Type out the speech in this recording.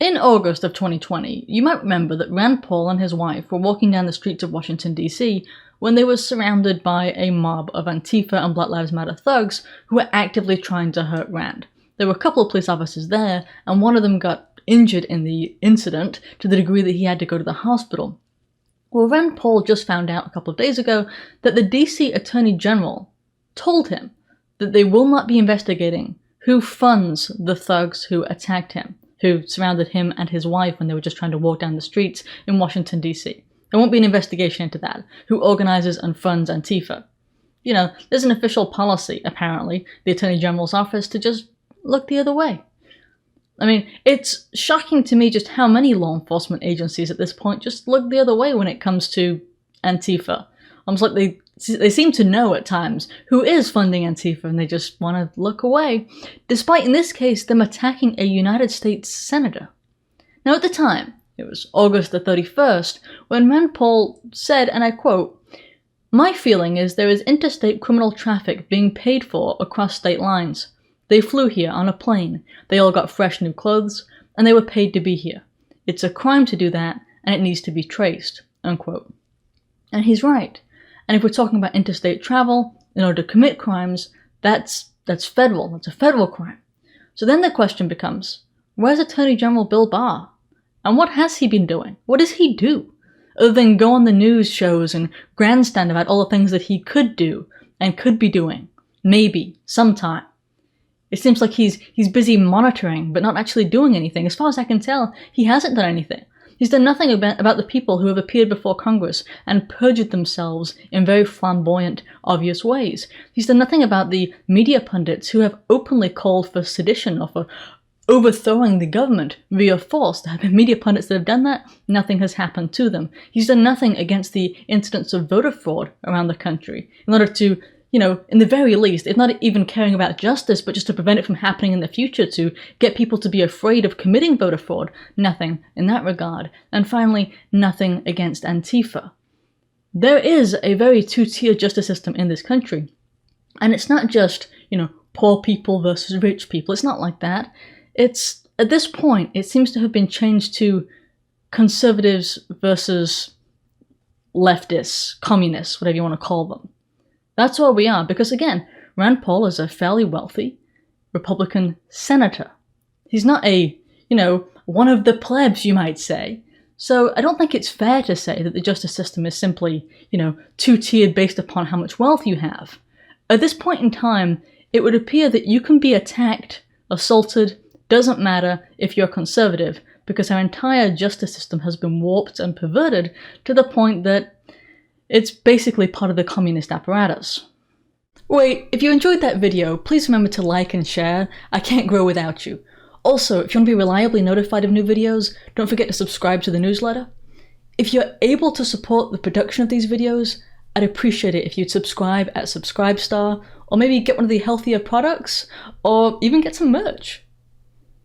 In August of 2020, you might remember that Rand Paul and his wife were walking down the streets of Washington, D.C. when they were surrounded by a mob of Antifa and Black Lives Matter thugs who were actively trying to hurt Rand. There were a couple of police officers there, and one of them got injured in the incident to the degree that he had to go to the hospital. Well, Rand Paul just found out a couple of days ago that the DC Attorney General told him that they will not be investigating who funds the thugs who attacked him, who surrounded him and his wife when they were just trying to walk down the streets in Washington, D.C. There won't be an investigation into that, who organizes and funds Antifa. You know, there's an official policy, apparently, the Attorney General's office, to just look the other way. I mean, it's shocking to me just how many law enforcement agencies at this point just look the other way when it comes to Antifa. Almost like they seem to know at times who is funding Antifa and they just want to look away, despite in this case them attacking a United States senator. Now at the time, it was August the 31st, when Rand Paul said, and I quote, "My feeling is there is interstate criminal traffic being paid for across state lines. They flew here on a plane, they all got fresh new clothes, and they were paid to be here. It's a crime to do that, and it needs to be traced," unquote. And he's right. And if we're talking about interstate travel, in order to commit crimes, that's federal, that's a federal crime. So then the question becomes, where's Attorney General Bill Barr? And what has he been doing? What does he do? Other than go on the news shows and grandstand about all the things that he could do and could be doing, maybe, sometime. It seems like he's busy monitoring, but not actually doing anything. As far as I can tell, he hasn't done anything. He's done nothing about the people who have appeared before Congress and perjured themselves in very flamboyant, obvious ways. He's done nothing about the media pundits who have openly called for sedition or for overthrowing the government via force. There have been media pundits that have done that. Nothing has happened to them. He's done nothing against the incidents of voter fraud around the country in order to, you know, in the very least, if not even caring about justice, but just to prevent it from happening in the future, to get people to be afraid of committing voter fraud. Nothing in that regard. And finally, nothing against Antifa. There is a very two-tier justice system in this country. And it's not just, you know, poor people versus rich people. It's not like that. It's, at this point, it seems to have been changed to conservatives versus leftists, communists, whatever you want to call them. That's where we are, because again, Rand Paul is a fairly wealthy Republican senator. He's not a, you know, one of the plebs, you might say. So I don't think it's fair to say that the justice system is simply, you know, two-tiered based upon how much wealth you have. At this point in time, it would appear that you can be attacked, assaulted, doesn't matter if you're conservative, because our entire justice system has been warped and perverted to the point that it's basically part of the communist apparatus. Wait, if you enjoyed that video, please remember to like and share. I can't grow without you. Also, if you want to be reliably notified of new videos, don't forget to subscribe to the newsletter. If you're able to support the production of these videos, I'd appreciate it if you'd subscribe at Subscribestar, or maybe get one of the healthier products, or even get some merch.